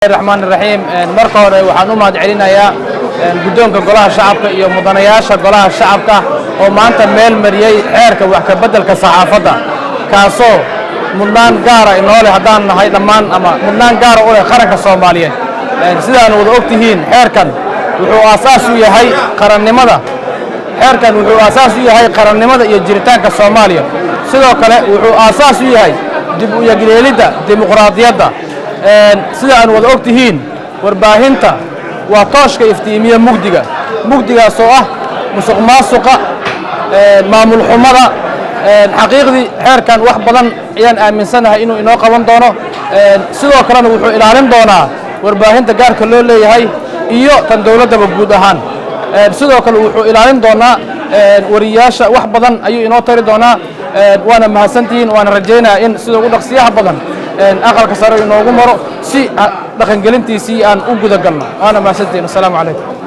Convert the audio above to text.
الرحمن الرحيم marka hore waxaan u mahad celinayaa guddoonka golaha shacabka iyo mudanayaasha golaha shacabka oo maanta meel mariyay xeerka wax ka beddelka saxaafadda kaasoo mudnaan gaar ah inoo leh haddaan nahay dhammaan ama mudnaan gaar ah u leh qaranka Soomaaliyeed sidaan wada ogtihiin xeerkan wuxuu aasaas u yahay qarannimada iyo jiritaanka Soomaaliya sidoo kale wuxuu aasaas u yahay dib u yagleelidda dimuqraadiyadda sida aan wada ogtihiin warbaahinta waa tooshka iftiimiya mugdigaas oo ah musuqmaasuqa maamul xumada xaqiiqdii xeerkan wax badan ayaan aaminsanahay inuu inoo qaban doono sidoo kalena wuxuu ilaalin doonaa warbaahinta gaarka loo leeyahay iyo tan dawladaba guud ahaan sidoo kale wuxuu ilaalin doonaa wariyaasha wax badan ayuu inoo tari doonaa waana mahadsantihiin waana rajaynayaa in sida ugu dhaqsiyaha badan aqalka sare inoogu maro si dhaqangelintiisii aan u guda galno waana mahadsantihiin assalaamu calaykum